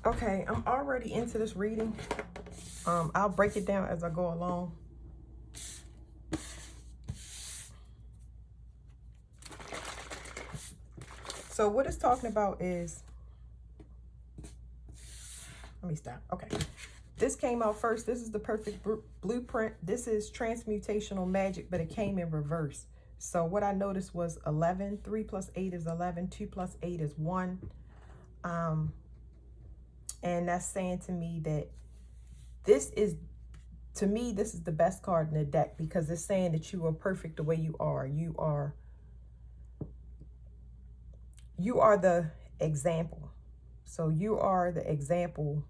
Okay, I'm already into this reading. I'll break it down as I go along. So what it's talking about is, let me stop. Okay. This came out first. This is the perfect blueprint. This is transmutational magic, but it came in reverse. So what I noticed was 11. 3 plus 8 is 11. 2 plus 8 is 1. And that's saying to me that this is, to me, this is the best card in the deck, because it's saying that you are perfect the way you are. You are the example. So you are the example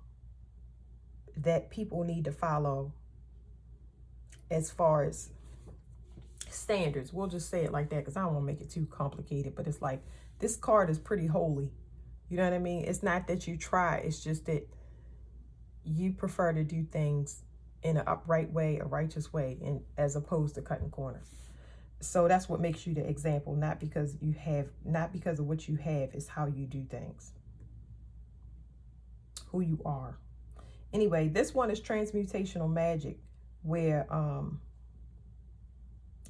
that people need to follow as far as standards. We'll just say it like that, because I don't want to make it too complicated. But it's like, this card is pretty holy. You know what I mean? It's not that you try. It's just that you prefer to do things in an upright way, a righteous way, and as opposed to cutting corners. So that's what makes you the example, not because of what you have. It's how you do things, who you are. Anyway, this one is transmutational magic, where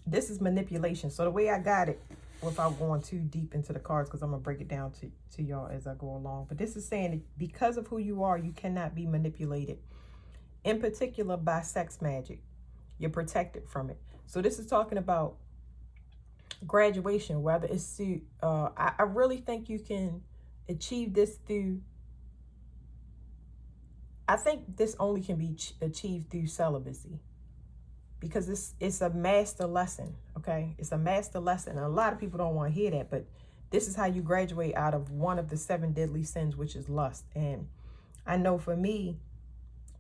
this is manipulation. So the way I got it, without going too deep into the cards, because I'm going to break it down to y'all as I go along. But this is saying that because of who you are, you cannot be manipulated. In particular, by sex magic. You're protected from it. So this is talking about graduation, whether it's to, I really think you can achieve this through, I think this only can be achieved through celibacy, because it's a master lesson, okay? It's a master lesson. And a lot of people don't want to hear that, but this is how you graduate out of one of the 7 deadly sins, which is lust. And I know for me,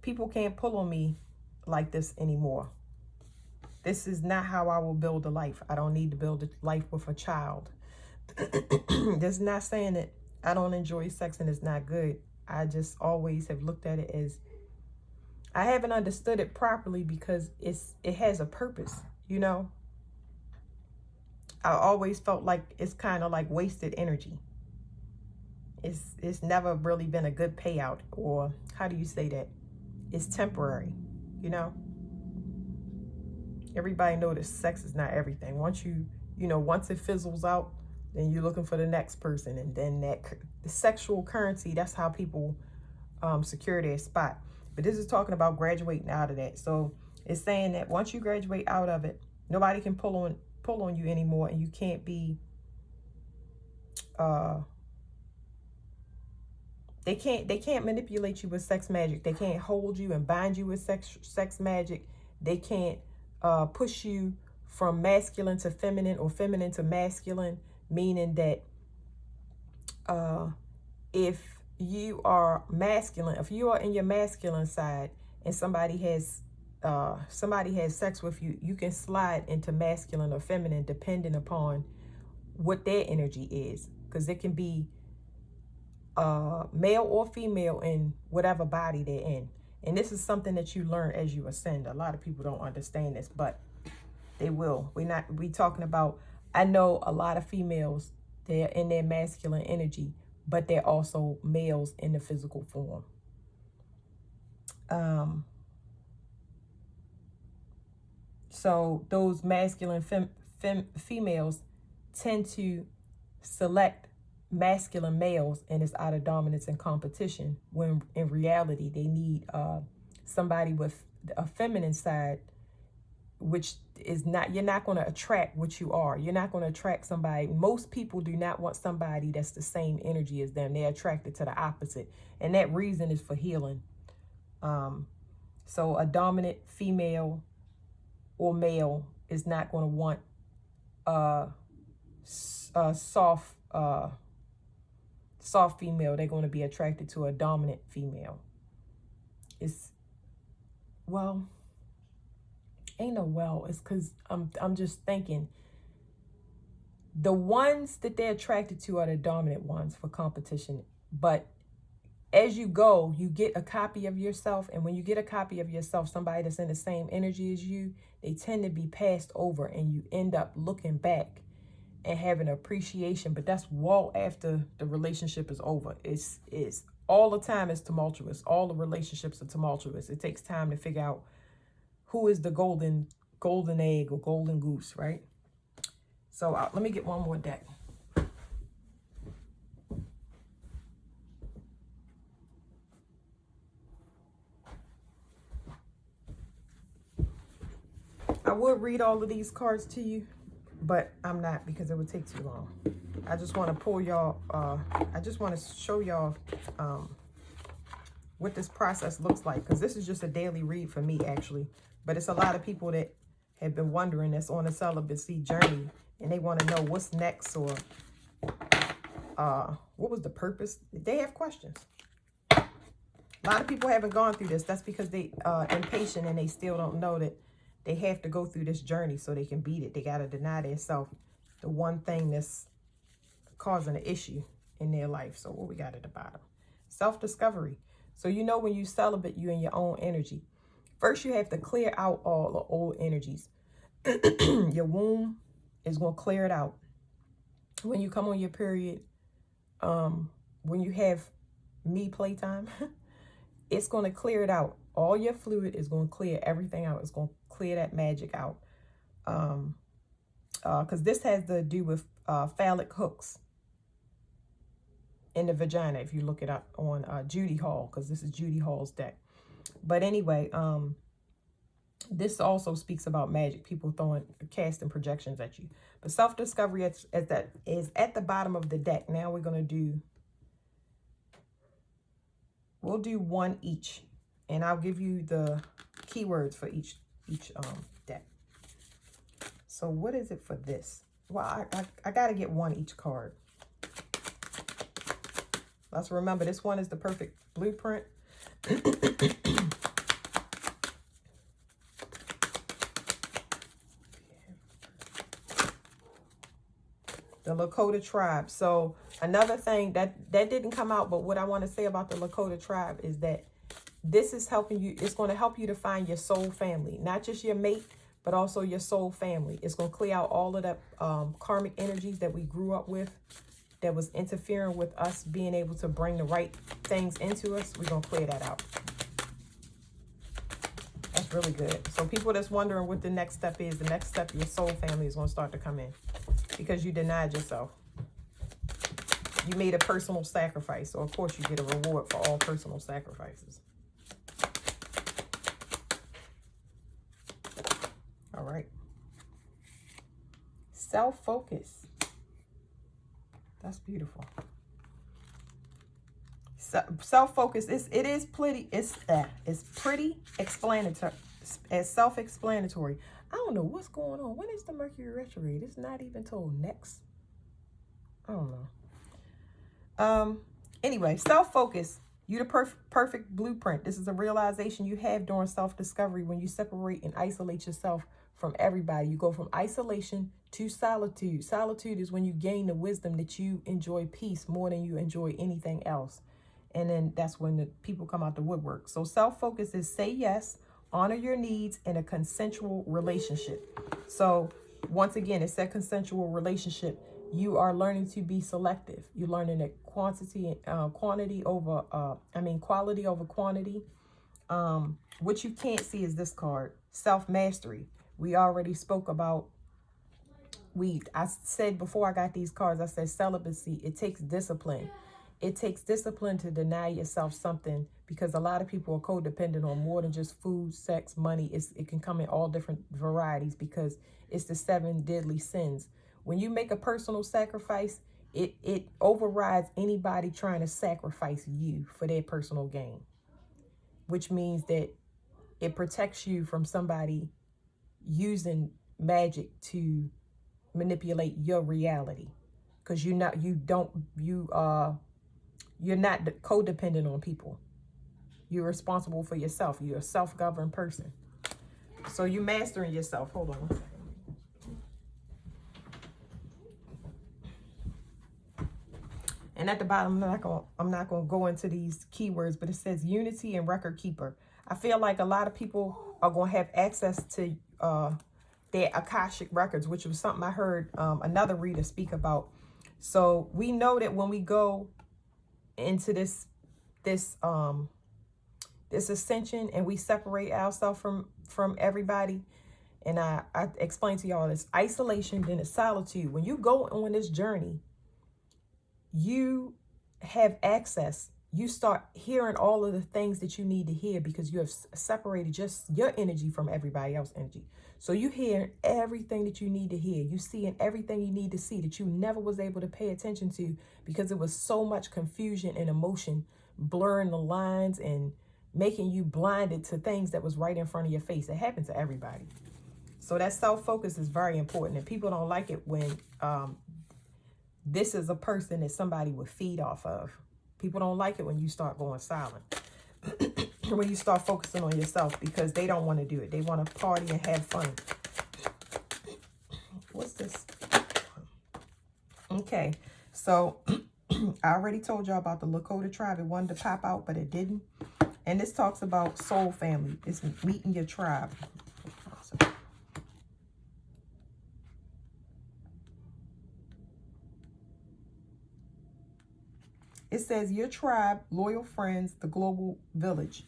people can't pull on me like this anymore. This is not how I will build a life. I don't need to build a life with a child. That's not saying that I don't enjoy sex and it's not good. I just always have looked at it as, I haven't understood it properly, because it has a purpose, you know? I always felt like it's kind of like wasted energy. It's never really been a good payout, or how do you say that? It's temporary, you know? Everybody knows that sex is not everything. Once once it fizzles out, then you're looking for the next person. And then the sexual currency, that's how people secure their spot. But this is talking about graduating out of that. So it's saying that once you graduate out of it, nobody can pull on you anymore, and you can't be they can't manipulate you with sex magic. They can't hold you and bind you with sex magic. They can't push you from masculine to feminine or feminine to masculine, meaning that if you are masculine, if you are in your masculine side and somebody has sex with you, you can slide into masculine or feminine depending upon what their energy is, because it can be male or female in whatever body they're in. And this is something that you learn as you ascend. A lot of people don't understand this, but they will. We talking about, I know a lot of females, they're in their masculine energy, but they're also males in the physical form. So those masculine females tend to select masculine males, and it's out of dominance and competition, when in reality they need somebody with a feminine side, which is not, you're not going to attract what you are. You're not going to attract somebody. Most people do not want somebody that's the same energy as them. They're attracted to the opposite, and that reason is for healing. So a dominant female or male is not going to want a soft female. They're going to be attracted to a dominant female. It's because I'm just thinking the ones that they're attracted to are the dominant ones for competition. But as you go, you get a copy of yourself. And when you get a copy of yourself, somebody that's in the same energy as you, they tend to be passed over, and you end up looking back and having appreciation. But that's well after the relationship is over. It's all the time is tumultuous. All the relationships are tumultuous. It takes time to figure out who is the golden egg or golden goose, right? So let me get one more deck. I would read all of these cards to you, but I'm not, because it would take too long. I just want to pull y'all, I just want to show y'all what this process looks like, because this is just a daily read for me, actually. But it's a lot of people that have been wondering, that's on a celibacy journey, and they want to know what's next, or what was the purpose. They have questions. A lot of people haven't gone through this. That's because they impatient, and they still don't know that they have to go through this journey so they can beat it. They got to deny themselves the one thing that's causing an issue in their life. So what we got at the bottom? Self-discovery. So you know, when you celibate, you in your own energy. First, you have to clear out all the old energies. Your womb is going to clear it out. When you come on your period, when you have me playtime, it's going to clear it out. All your fluid is going to clear everything out. It's going to clear that magic out. Because this has to do with phallic hooks in the vagina, if you look it up on Judy Hall, because this is Judy Hall's deck. But anyway, this also speaks about magic, people casting projections at you. But self-discovery is at the bottom of the deck. Now we're going to we'll do one each, and I'll give you the keywords for each deck. So what is it for this? Well, I got to get one each card. Let's remember, this one is the perfect blueprint. The Lakota tribe. So another thing that didn't come out, but what I want to say about the Lakota tribe is that this is helping you. It's going to help you to find your soul family, not just your mate, but also your soul family. It's going to clear out all of that karmic energies that we grew up with, that was interfering with us being able to bring the right things into us. We're going to clear that out. That's really good. So people that's wondering what the next step is, the next step, your soul family is going to start to come in, because you denied yourself. You made a personal sacrifice. So of course you get a reward for all personal sacrifices. All right. Self-focus. That's beautiful. Self-focus. It is pretty. It's pretty explanatory. It's self-explanatory. I don't know what's going on. When is the Mercury retrograde? It's not even told next. I don't know. Anyway, self-focus. You the perfect blueprint. This is a realization you have during self-discovery when you separate and isolate yourself from everybody. You go from isolation to solitude. Solitude is when you gain the wisdom that you enjoy peace more than you enjoy anything else. And then that's when the people come out the woodwork. So self-focus is say yes, honor your needs in a consensual relationship. So once again, it's that consensual relationship. You are learning to be selective. You're learning that quality over quantity. What you can't see is this card, self-mastery. We already spoke about, I said before I got these cards, I said celibacy, it takes discipline. It takes discipline to deny yourself something, because a lot of people are codependent on more than just food, sex, money. It can come in all different varieties, because it's the 7 deadly sins. When you make a personal sacrifice, it overrides anybody trying to sacrifice you for their personal gain, which means that it protects you from somebody using magic to manipulate your reality, because you're not codependent on people. You're responsible for yourself. You're a self-governed person. So you're mastering yourself. Hold on one second. And at the bottom, I'm not gonna go into these keywords, but it says unity and record keeper. I feel like a lot of people are gonna have access to their Akashic records, which was something I heard another reader speak about. So we know that when we go into this this ascension, and we separate ourselves from everybody. And I explained to y'all this isolation, then it's solitude. When you go on this journey, you have access. You start hearing all of the things that you need to hear because you have separated just your energy from everybody else's energy. So you hear everything that you need to hear. You seeing everything you need to see that you never was able to pay attention to because it was so much confusion and emotion blurring the lines and making you blinded to things that was right in front of your face. It happened to everybody. So that self-focus is very important, and people don't like it when this is a person that somebody would feed off of. People don't like it when you start going silent, when you start focusing on yourself, because they don't want to do it. They want to party and have fun. What's this? Okay, so I already told y'all about the Lakota tribe. It wanted to pop out, but it didn't. And this talks about soul family. It's meeting your tribe. It says your tribe, loyal friends, the global village.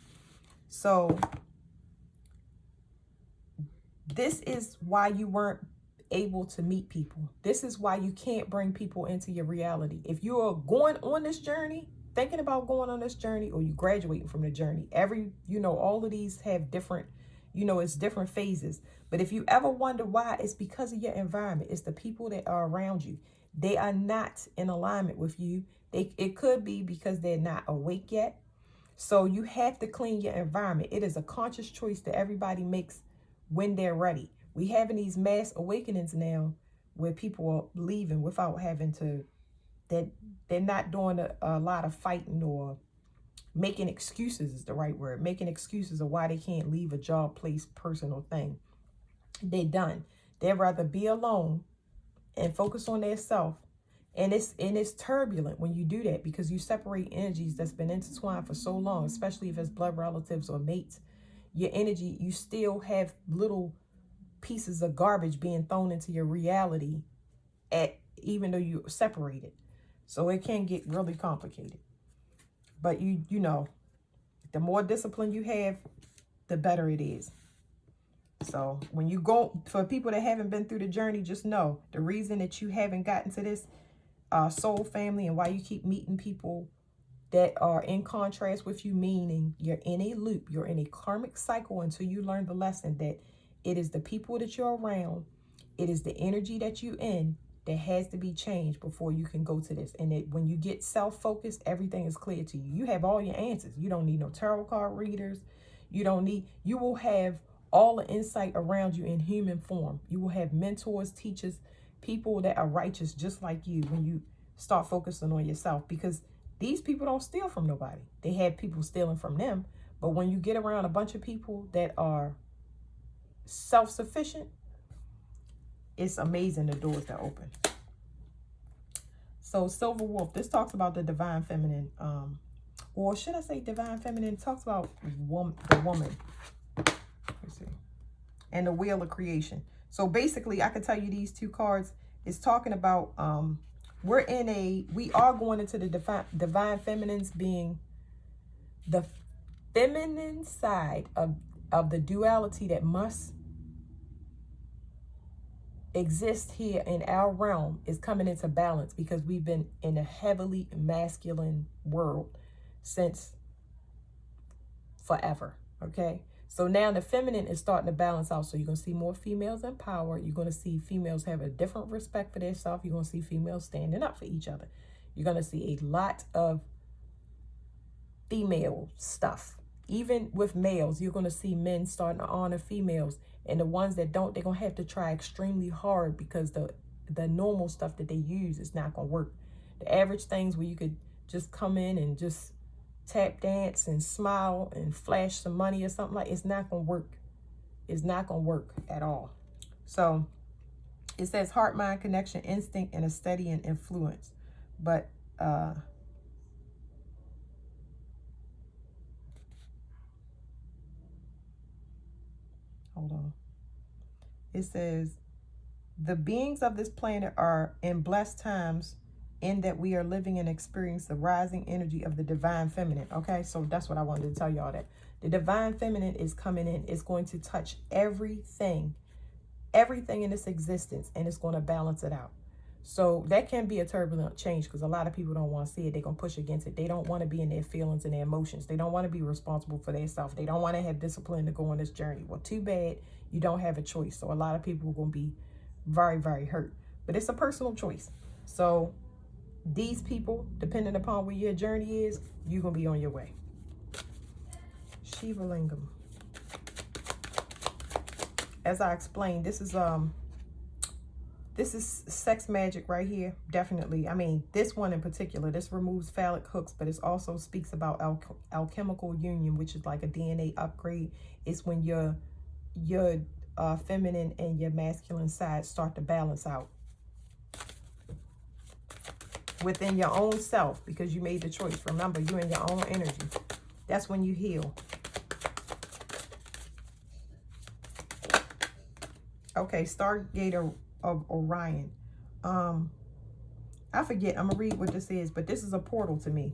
So this is why you weren't able to meet people. This is why you can't bring people into your reality. If you are going on this journey, thinking about going on this journey, or you graduating from the journey, all of these have different, it's different phases. But if you ever wonder why, it's because of your environment. It's the people that are around you. They are not in alignment with you. It could be because they're not awake yet. So you have to clean your environment. It is a conscious choice that everybody makes when they're ready. We having these mass awakenings now where people are leaving without having to, that they're not doing a lot of fighting or making excuses is the right word. Making excuses of why they can't leave a job, place, person, or thing. They're done. They'd rather be alone and focus on their self. And it's turbulent when you do that because you separate energies that's been intertwined for so long, especially if it's blood relatives or mates. Your energy, you still have little pieces of garbage being thrown into your reality even though you're separated. So it can get really complicated. But the more discipline you have, the better it is. So when you go, for people that haven't been through the journey, just know the reason that you haven't gotten to this soul family and why you keep meeting people that are in contrast with you, meaning you're in a loop, you're in a karmic cycle until you learn the lesson that it is the people that you're around, it is the energy that you're in that has to be changed before you can go to this. And when you get self-focused, everything is clear to you. You have all your answers. You don't need no tarot card readers. You will have all the insight around you in human form. You will have mentors, teachers, people that are righteous just like you when you start focusing on yourself, because these people don't steal from nobody. They have people stealing from them. But when you get around a bunch of people that are self-sufficient, it's amazing the doors that open. So Silver Wolf, this talks about the divine feminine, or should I say divine feminine? It talks about the woman. Let's see. And the wheel of creation. So basically, I can tell you these two cards is talking about we are going into the divine feminines, being the feminine side of the duality that must exist here in our realm is coming into balance, because we've been in a heavily masculine world since forever. Okay. So now the feminine is starting to balance out. So you're going to see more females in power. You're going to see females have a different respect for themselves. You're going to see females standing up for each other. You're going to see a lot of female stuff. Even with males, you're going to see men starting to honor females. And the ones that don't, they're going to have to try extremely hard, because the normal stuff that they use is not going to work. The average things where you could just come in and just tap dance and smile and flash some money or something, like, it's not going to work. It's not going to work at all. So it says heart, mind, connection, instinct, and a steadying influence. But hold on. It says the beings of this planet are in blessed times in that we are living and experience the rising energy of the divine feminine. Okay, so that's what I wanted to tell y'all, that the divine feminine is coming in. It's going to touch everything in this existence, and it's going to balance it out. So that can be a turbulent change, because a lot of people don't want to see it. They're going to push against it. They don't want to be in their feelings and their emotions. They don't want to be responsible for themselves. They don't want to have discipline to go on this journey. Well, too bad. You don't have a choice. So a lot of people are going to be very, very hurt. But it's a personal choice. So these people, depending upon where your journey is, you're going to be on your way. Shiva Lingam. As I explained, this is sex magic right here. Definitely. I mean, this one in particular, this removes phallic hooks, but it also speaks about alchemical union, which is like a DNA upgrade. It's when your feminine and your masculine side start to balance out within your own self, because you made the choice. Remember, you're in your own energy. That's when you heal. Okay, Stargater of Orion. I forget. I'm gonna read what this is, but this is a portal to me.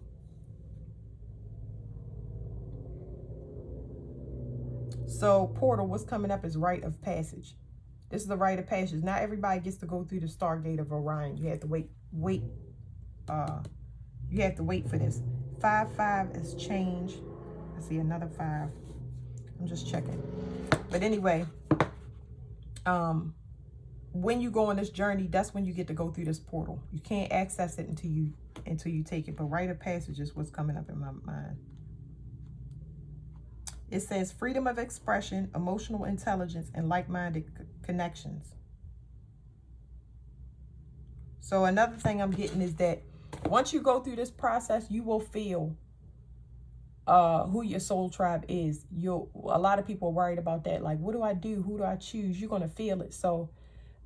So portal, what's coming up is rite of passage. This is the rite of passage. Not everybody gets to go through the Stargate of Orion. You have to wait. You have to wait for this. 5-5 is change. I see another 5. I'm just checking. But anyway, when you go on this journey, that's when you get to go through this portal. You can't access it until you take it. But rite of passage is what's coming up in my mind. It says freedom of expression, emotional intelligence, and like-minded connections. So another thing I'm getting is that once you go through this process, you will feel who your soul tribe is. A lot of people are worried about that. Like, what do I do? Who do I choose? You're going to feel it. So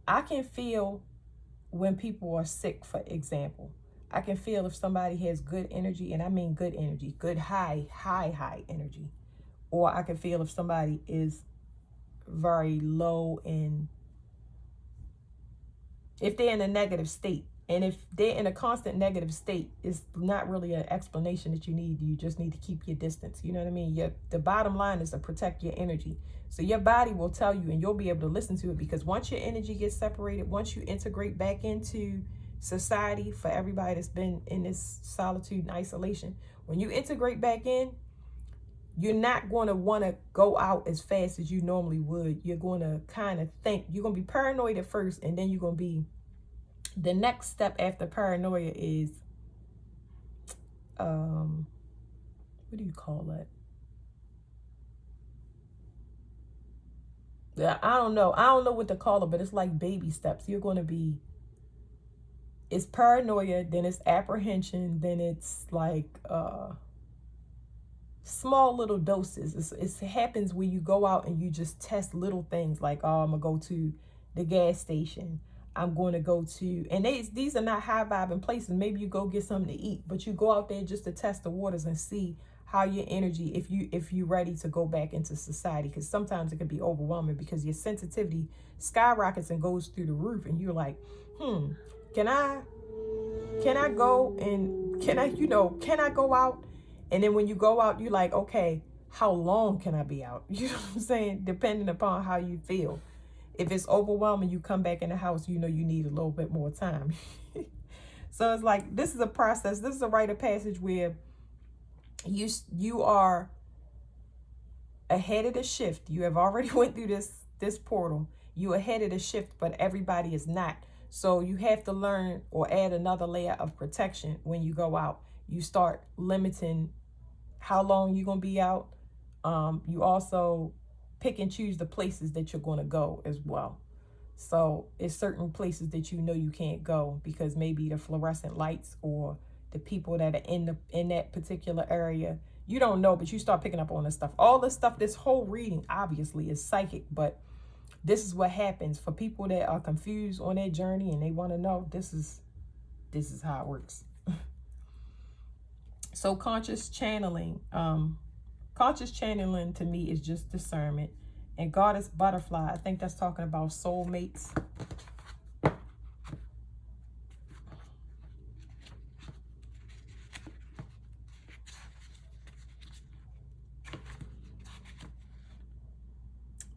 I can feel when people are sick, for example. I can feel if somebody has good energy, and I mean good energy, good high energy. Or I can feel if somebody is very low if they're in a negative state. And if they're in a constant negative state, it's not really an explanation that you need. You just need to keep your distance. You know what I mean? The bottom line is to protect your energy. So your body will tell you, and you'll be able to listen to it, because once your energy gets separated, once you integrate back into society, for everybody that's been in this solitude and isolation, when you integrate back in, you're not going to want to go out as fast as you normally would. You're going to kind of think, you're going to be paranoid at first, and then you're going to be, the next step after paranoia is, what do you call that? Yeah, I don't know what to call it, but it's like baby steps. You're going to be, it's paranoia, then it's apprehension, then it's like, small little doses. It happens when you go out and you just test little things like, oh, I'm gonna go to the gas station. I'm going to go to, and these are not high vibing places. Maybe you go get something to eat, but you go out there just to test the waters and see how your energy, if you're ready to go back into society, because sometimes it can be overwhelming because your sensitivity skyrockets and goes through the roof, and you're like, can I go and can I go out? And then when you go out, you're like, okay, how long can I be out? You know what I'm saying? Depending upon how you feel. If it's overwhelming, you come back in the house, you need a little bit more time. So it's like, this is a process. This is a rite of passage where you are ahead of the shift. You have already went through this portal. You're ahead of the shift, but everybody is not. So you have to learn or add another layer of protection when you go out. You start limiting how long you're going to be out. You also pick and choose the places that you're going to go as well. So it's certain places that you can't go because maybe the fluorescent lights or the people that are in that particular area, you don't know, but you start picking up on this stuff. All this stuff, this whole reading obviously is psychic, but this is what happens for people that are confused on their journey and they want to know. This is how it works. So conscious channeling to me is just discernment. And Goddess Butterfly, I think that's talking about soulmates.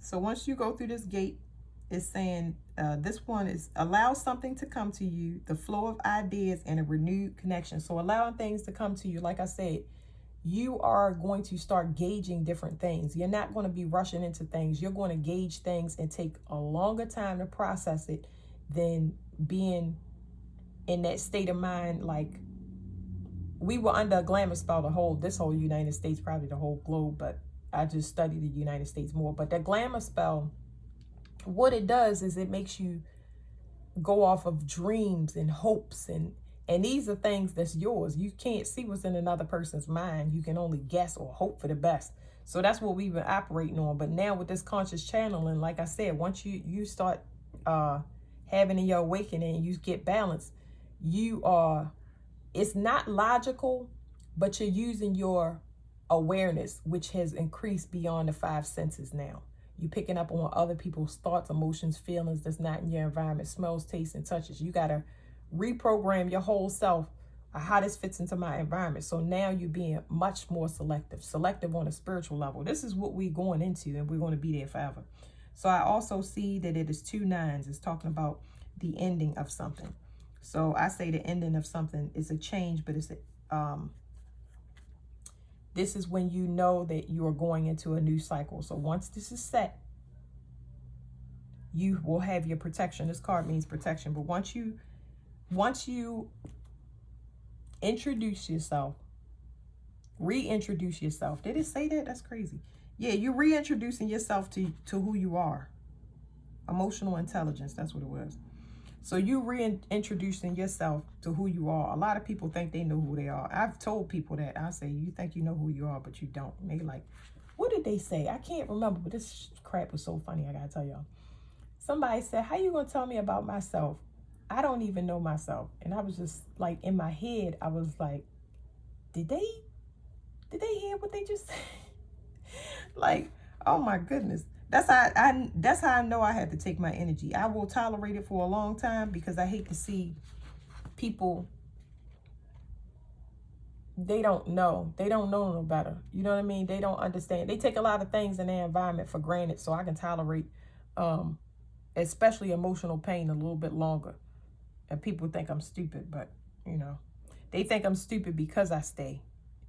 So once you go through this gate, it's saying this one is allow something to come to you, the flow of ideas and a renewed connection. So allowing things to come to you, like I said, you are going to start gauging different things. You're not going to be rushing into things. You're going to gauge things and take a longer time to process it than being in that state of mind. Like, we were under a glamour spell this whole United States, probably the whole globe, but I just studied the United States more. But that glamour spell, what it does is it makes you go off of dreams and hopes, and these are things that's yours. You can't see what's in another person's mind. You can only guess or hope for the best. So that's what we've been operating on. But now with this conscious channeling, like I said, once you start having your awakening, you get balance, it's not logical, but you're using your awareness, which has increased beyond the 5 senses now. You're picking up on other people's thoughts, emotions, feelings that's not in your environment, smells, tastes, and touches. You got to reprogram your whole self, how this fits into my environment. So now you're being much more selective on a spiritual level. This is what we're going into, and we're going to be there forever. So I also see that it is 2 9s. It's talking about the ending of something. So I say the ending of something is a change, but it's this is when you know that you are going into a new cycle. So once this is set, you will have your protection. This card means protection. But once you introduce yourself, reintroduce yourself. Did it say that? That's crazy. Yeah, you're reintroducing yourself to who you are. Emotional intelligence, that's what it was. So you reintroducing yourself to who you are. A lot of people think they know who they are. I've told people that. I say, you think you know who you are, but you don't. And they like, what did they say? I can't remember, but this crap was so funny. I got to tell y'all. Somebody said, how you going to tell me about myself? I don't even know myself. And I was just like, in my head, I was like, did they hear what they just said? Like, oh my goodness. That's how I know I had to take my energy. I will tolerate it for a long time because I hate to see people, they don't know no better. You know what I mean? They don't understand. They take a lot of things in their environment for granted, so I can tolerate especially emotional pain a little bit longer. And people think I'm stupid, but they think I'm stupid because I stay.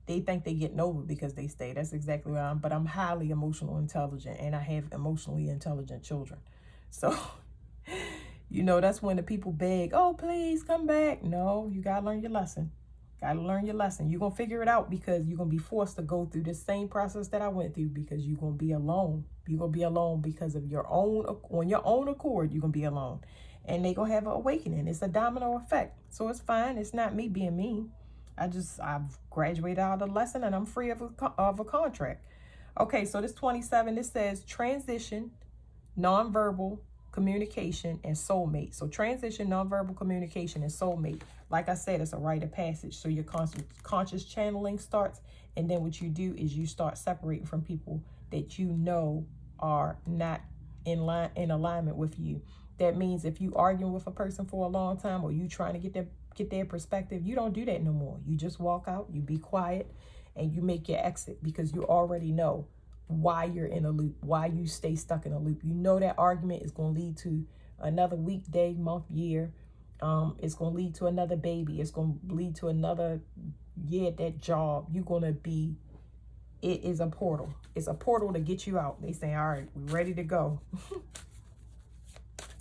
They think they getting over because they stay. That's exactly what but I'm highly emotional intelligent, and I have emotionally intelligent children. So, that's when the people beg, oh, please come back. No, you got to learn your lesson. Got to learn your lesson. You're going to figure it out because you're going to be forced to go through the same process that I went through because you're going to be alone. You're going to be alone because of on your own accord, you're going to be alone. And they're going to have an awakening. It's a domino effect. So it's fine. It's not me being mean. I've graduated out of the lesson and I'm free of a contract. Okay, so this 27, this says transition, nonverbal communication, and soulmate. So transition, nonverbal communication, and soulmate. Like I said, it's a rite of passage. So your conscious channeling starts, and then what you do is you start separating from people that are not in alignment with you. That means if you arguing with a person for a long time, or you trying to get their perspective, you don't do that no more. You just walk out, you be quiet, and you make your exit because you already know why you're in a loop, why you stay stuck in a loop. You know that argument is going to lead to another week, day, month, year. It's going to lead to another baby. It's going to lead to another year at that job. You're going to be, it is a portal. It's a portal to get you out. They say, all right, we're ready to go.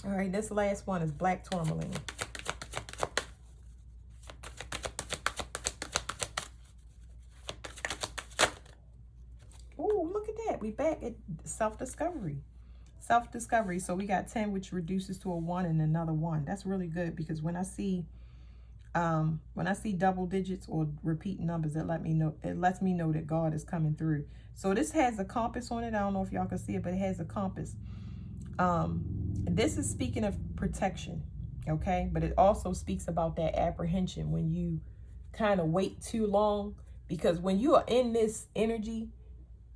All right, this last one is black tourmaline. Oh, look at that. We back at self-discovery. Self-discovery. So we got 10, which reduces to a 1 and another 1. That's really good because when I see double digits or repeat numbers, it lets me know that God is coming through. So this has a compass on it. I don't know if y'all can see it, but it has a compass. This is speaking of protection, okay? But it also speaks about that apprehension when you kind of wait too long, because when you are in this energy,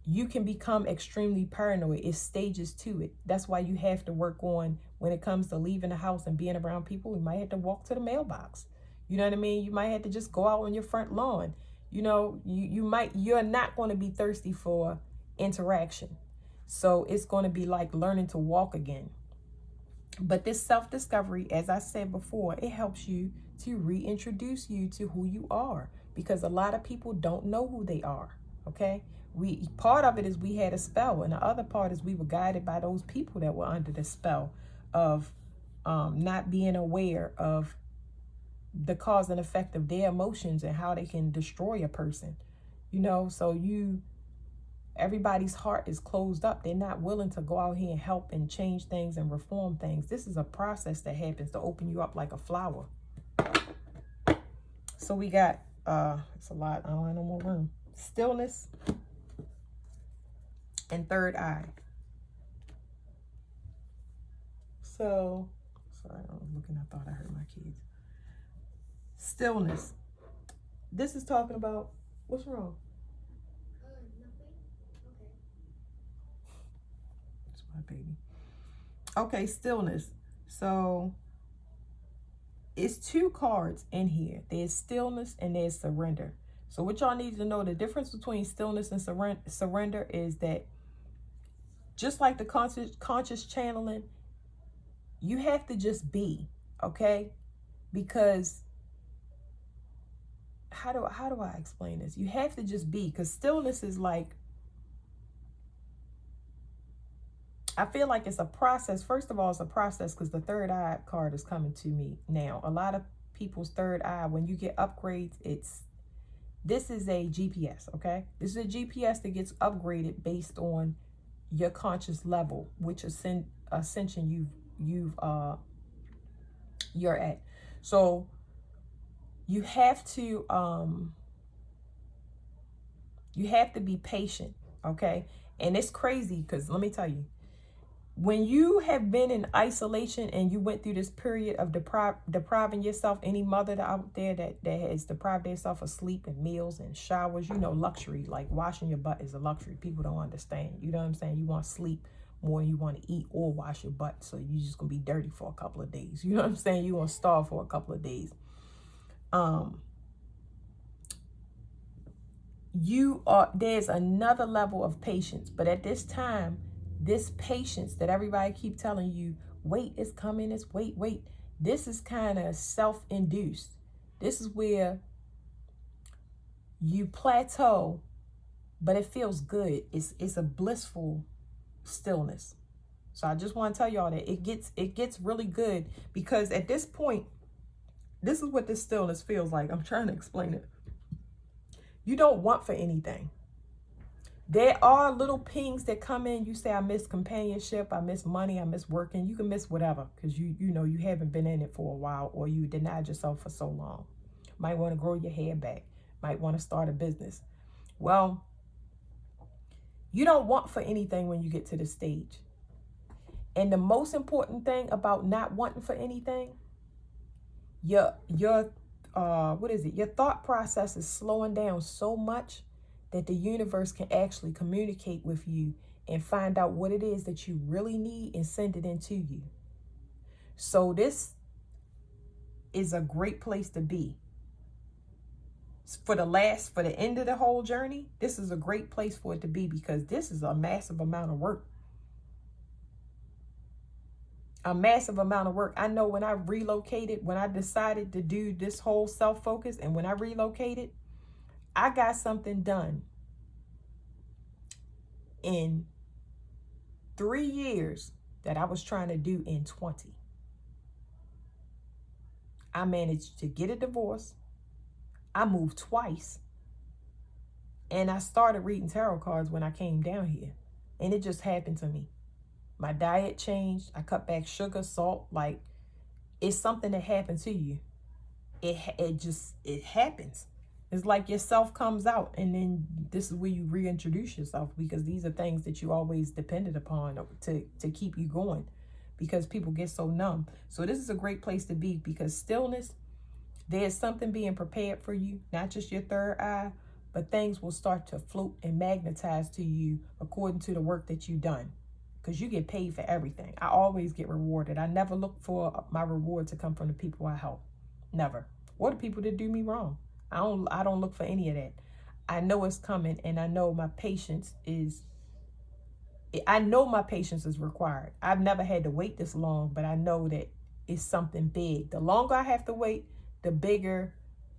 you can become extremely paranoid. It's stages to it. That's why you have to work on, when it comes to leaving the house and being around people, you might have to walk to the mailbox. You know what I mean? You might have to just go out on your front lawn. You're not going to be thirsty for interaction. So it's going to be like learning to walk again. But this self-discovery, as I said before, it helps you to reintroduce you to who you are, because a lot of people don't know who they are. Okay. Part of it is we had a spell, and the other part is we were guided by those people that were under the spell of not being aware of the cause and effect of their emotions and how they can destroy a person. So everybody's heart is closed up. They're not willing to go out here and help and change things and reform things. This is a process that happens to open you up like a flower. So we got, it's a lot. I don't have no more room. Stillness and third eye. So, sorry, I was looking, I thought I heard my kids. Stillness. This is talking about, what's wrong? Nothing. Okay. It's my baby. Okay, stillness. So it's two cards in here. There's stillness and there's surrender. So what y'all need to know, the difference between stillness and surrender is that just like the conscious channeling, you have to just be, okay? Because how do I explain this? You have to just be, because stillness is like, I feel like it's a process. First of all, it's a process because the third eye card is coming to me now. A lot of people's third eye, when you get upgrades, this is a GPS, okay? This is a GPS that gets upgraded based on your conscious level, which ascension you're at. So you have to be patient, okay? And it's crazy because let me tell you, when you have been in isolation and you went through this period of depriving yourself, any mother out there that has deprived themselves of sleep and meals and showers, luxury, like washing your butt is a luxury. People don't understand. You know what I'm saying? You want sleep more than you want to eat or wash your butt. So you're just going to be dirty for a couple of days. You know what I'm saying? You're going to starve for a couple of days. There's another level of patience, but at this time, this patience that everybody keep telling you, wait, it's coming, it's wait. This is kind of self-induced. This is where you plateau, but it feels good. It's a blissful stillness. So I just want to tell y'all that it gets really good, because at this point, this is what this stillness feels like. I'm trying to explain it. You don't want for anything. There are little pings that come in. You say, I miss companionship, I miss money, I miss working. You can miss whatever because you haven't been in it for a while, or you denied yourself for so long. Might want to grow your hair back. Might want to start a business. Well, you don't want for anything when you get to this stage. And the most important thing about not wanting for anything, your thought process is slowing down so much that the universe can actually communicate with you and find out what it is that you really need and send it into you. So this is a great place to be. For the end of the whole journey, this is a great place for it to be, because this is a massive amount of work. A massive amount of work. I know when I relocated, when I decided to do this whole self-focus, and when I relocated, I got something done in 3 years that I was trying to do in 20. I managed to get a divorce. I moved twice. And I started reading tarot cards when I came down here. And it just happened to me. My diet changed. I cut back sugar, salt. Like, it's something that happened to you. It happens. It's like yourself comes out, and then this is where you reintroduce yourself, because these are things that you always depended upon to keep you going, because people get so numb. So this is a great place to be, because stillness, there's something being prepared for you, not just your third eye, but things will start to float and magnetize to you according to the work that you've done, because you get paid for everything. I always get rewarded. I never look for my reward to come from the people I help. Never. Or the people that do me wrong. I don't look for any of that. I know it's coming, and I know my patience is I know my patience is required. I've never had to wait this long, but I know that it's something big. The longer I have to wait, the bigger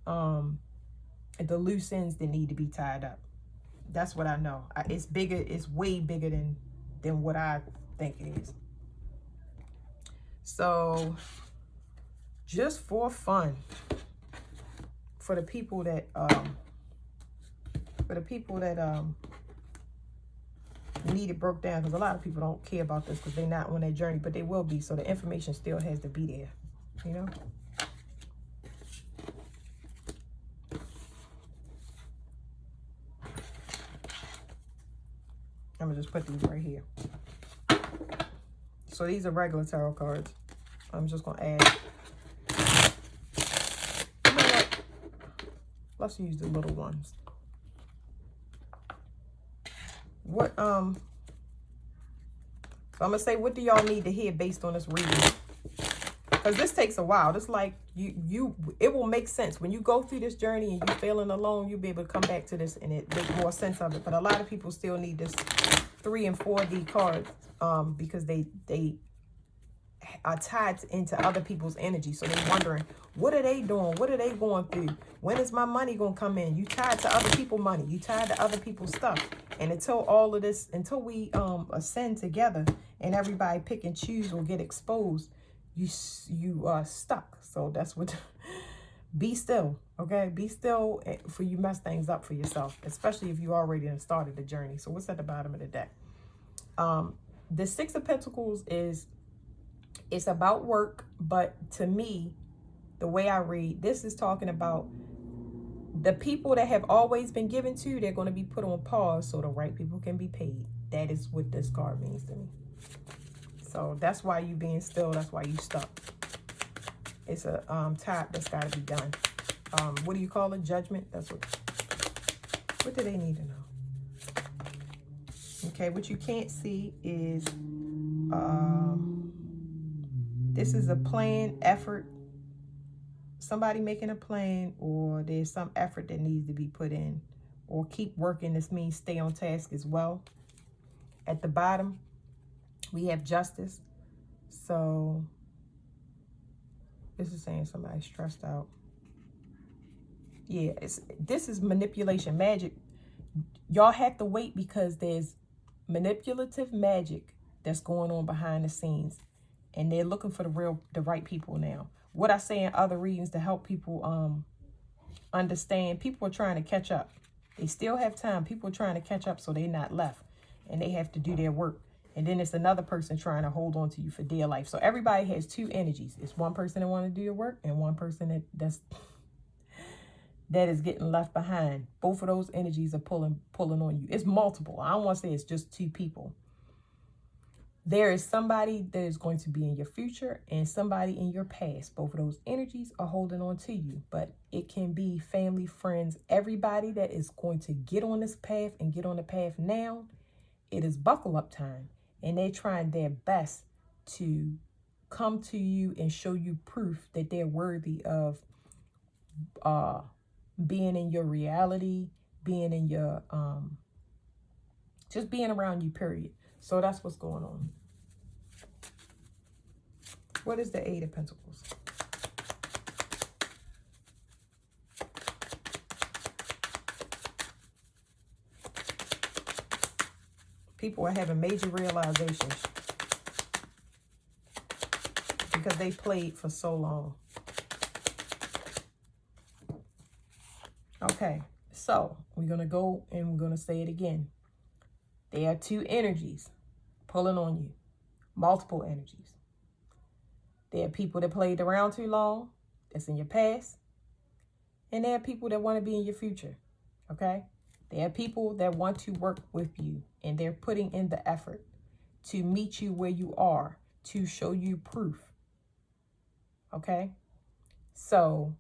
the loose ends that need to be tied up. That's what I know. It's bigger. It's way bigger than what I think it is. So just for fun, for the people that need it broke down, because a lot of people don't care about this because they're not on that journey, but they will be. So the information still has to be there, you know. I'm gonna just put these right here. So these are regular tarot cards. I'm just gonna add. You know what? Let's use the little ones. What so I'm gonna say, what do y'all need to hear based on this reading? Because this takes a while. It's like it will make sense when you go through this journey and you're feeling alone. You'll be able to come back to this and it make more sense of it. But a lot of people still need this 3 and 4D cards because they are tied into other people's energy. So they're wondering, what are they doing? What are they going through? When is my money gonna come in? You tied to other people's money. You tied to other people's stuff. And until all of this, until we ascend together and everybody pick and choose or get exposed, you are stuck. So that's what. Be still, okay? Be still for you mess things up for yourself, especially if you already started the journey. So what's at the bottom of the deck? The 6 of Pentacles it's about work, but to me, the way I read, this is talking about the people that have always been given to, they're going to be put on pause so the right people can be paid. That is what this card means to me. So that's why you being still. That's why you stuck. It's a tap that's got to be done. What do you call it? Judgment. That's what do they need to know? Okay, what you can't see is this is a plan, effort. Somebody making a plan, or there's some effort that needs to be put in, or keep working. This means stay on task as well. At the bottom, we have justice. So this is saying somebody's stressed out. Yeah, this is manipulation, magic. Y'all have to wait because there's manipulative magic that's going on behind the scenes. And they're looking for the right people now. What I say in other readings to help people understand, people are trying to catch up. They still have time. People are trying to catch up so they're not left. And they have to do their work. And then it's another person trying to hold on to you for dear life. So everybody has 2 energies. It's one person that want to do your work and one person that is getting left behind. Both of those energies are pulling on you. It's multiple. I don't want to say it's just 2 people. There is somebody that is going to be in your future and somebody in your past. Both of those energies are holding on to you, but it can be family, friends, everybody that is going to get on this path and get on the path now. It is buckle up time, and they're trying their best to come to you and show you proof that they're worthy of being in your reality, being in your, just being around you, period. So that's what's going on. What is the 8 of Pentacles? People are having major realizations because they played for so long. Okay, so we're going to go and we're going to say it again. There are 2 energies pulling on you, multiple energies. There are people that played around too long, that's in your past. And there are people that want to be in your future, okay? There are people that want to work with you, and they're putting in the effort to meet you where you are, to show you proof, okay? So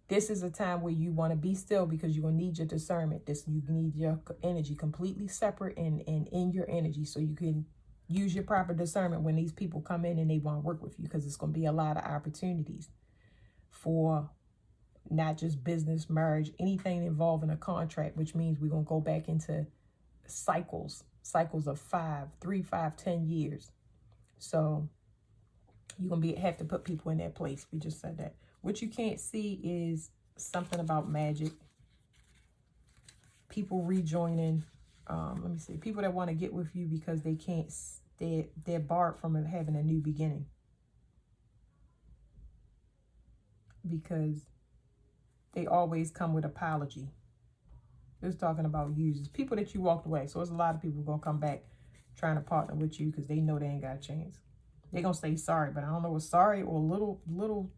this is a time where you want to be still because you're going to need your discernment. You need your energy completely separate and in your energy so you can use your proper discernment when these people come in and they want to work with you, because it's going to be a lot of opportunities for not just business, marriage, anything involving a contract, which means we're going to go back into cycles. cycles of 3, 5, 10 years. So you're going to have to put people in their place. We just said that. What you can't see is something about magic. People rejoining. Let me see. People that want to get with you because they can't, they're barred from having a new beginning. Because they always come with apology. Just talking about users. People that you walked away. So there's a lot of people going to come back trying to partner with you because they know they ain't got a chance. They're going to say sorry, but I don't know what's sorry or little,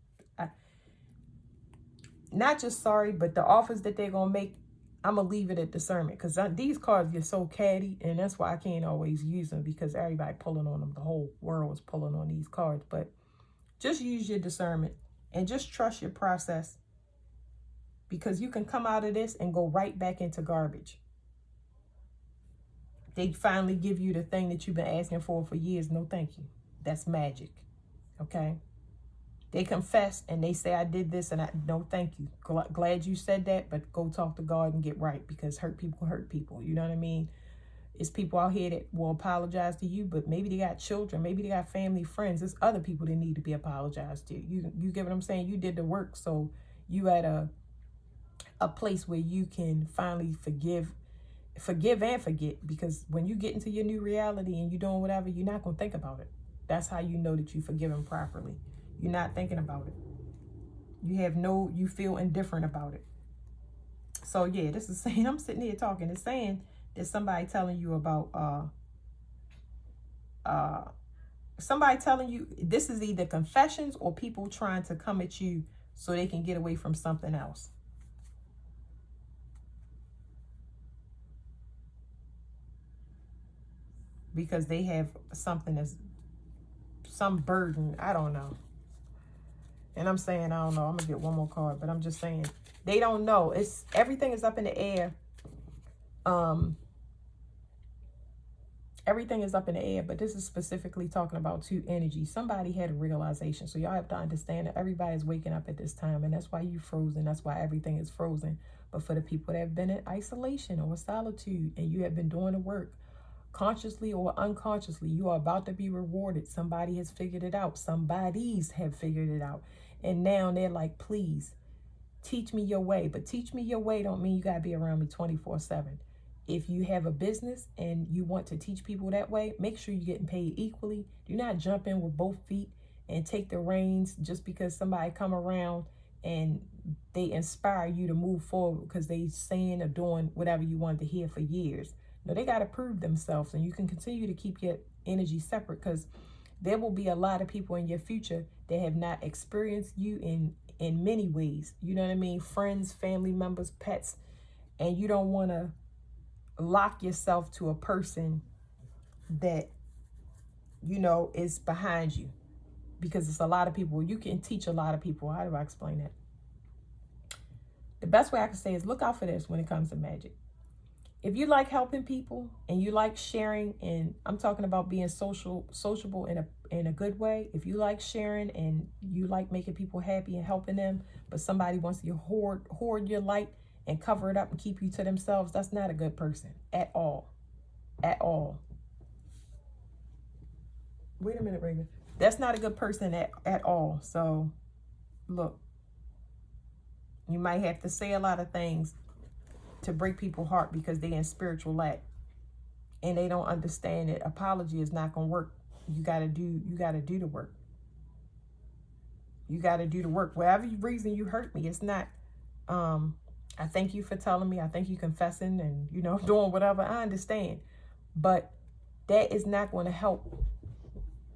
not just sorry, but the offers that they're going to make, I'm going to leave it at discernment because these cards get so catty, and that's why I can't always use them because everybody pulling on them. The whole world is pulling on these cards, but just use your discernment and just trust your process because you can come out of this and go right back into garbage. They finally give you the thing that you've been asking for years. No, thank you. That's magic. Okay. They confess and they say, I did this and no, thank you. Glad you said that, but go talk to God and get right because hurt people. You know what I mean? It's people out here that will apologize to you, but maybe they got children, maybe they got family, friends. There's other people that need to be apologized to. You get what I'm saying? You did the work, so you at a place where you can finally forgive and forget, because when you get into your new reality and you're doing whatever, you're not going to think about it. That's how you know that you forgive them properly. You're not thinking about it. You feel indifferent about it. So yeah, this is saying, I'm sitting here talking, it's saying there's somebody telling you about, somebody telling you, this is either confessions or people trying to come at you so they can get away from something else. Because they have something that's some burden. I don't know. And I'm saying, I don't know. I'm going to get one more card, but I'm just saying they don't know. Everything is up in the air. Everything is up in the air, but this is specifically talking about two energies. Somebody had a realization. So y'all have to understand that everybody's waking up at this time, and that's why you frozen. That's why everything is frozen. But for the people that have been in isolation or solitude and you have been doing the work, consciously or unconsciously, you are about to be rewarded. Somebody has figured it out. Somebodies have figured it out. And now they're like, please, teach me your way. But teach me your way don't mean you got to be around me 24/7. If you have a business and you want to teach people that way, make sure you're getting paid equally. Do not jump in with both feet and take the reins just because somebody come around and they inspire you to move forward because they saying or doing whatever you wanted to hear for years. No, they got to prove themselves, and you can continue to keep your energy separate because there will be a lot of people in your future that have not experienced you in many ways. You know what I mean? Friends, family members, pets, and you don't want to lock yourself to a person that, you know, is behind you because it's a lot of people. You can teach a lot of people. How do I explain that? The best way I can say is look out for this when it comes to magic. If you like helping people and you like sharing, and I'm talking about being sociable in a good way. If you like sharing and you like making people happy and helping them, but somebody wants to hoard your light and cover it up and keep you to themselves, that's not a good person at all. At all. Wait a minute, Raven. That's not a good person at all. So, look, you might have to say a lot of things to break people's heart because they in spiritual lack and they don't understand that apology is not going to work. You got to do the work. You got to do the work. Whatever reason you hurt me, it's not, I thank you for telling me. I thank you confessing and, you know, doing whatever. I understand. But that is not going to help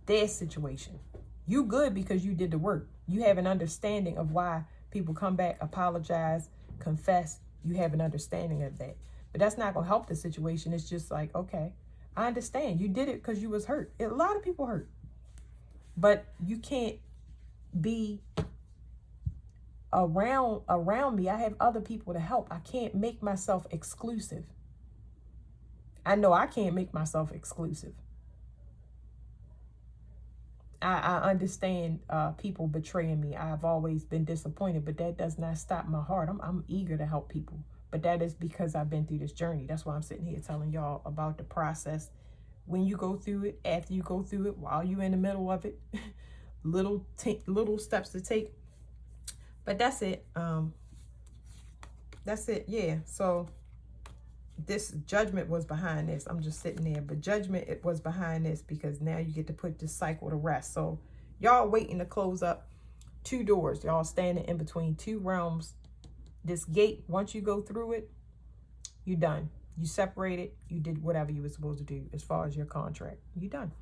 their situation. You good because you did the work. You have an understanding of why people come back, apologize, confess. You have an understanding of that. But that's not going to help the situation. It's just like, okay, I understand. You did it because you was hurt. A lot of people hurt. But you can't be around me. I have other people to help. I can't make myself exclusive. I know I can't make myself exclusive. I understand people betraying me. I've always been disappointed, but that does not stop my heart. I'm eager to help people. But that is because I've been through this journey. That's why I'm sitting here telling y'all about the process. When you go through it, after you go through it, while you're in the middle of it, little steps to take. But that's it. That's it. Yeah. So this judgment was behind this. I'm just sitting there, but judgment, it was behind this because now you get to put this cycle to rest. So y'all waiting to close up 2 doors. Y'all standing in between 2 realms. This gate, once you go through it, you're done. You separated. You did whatever you were supposed to do as far as your contract. You done.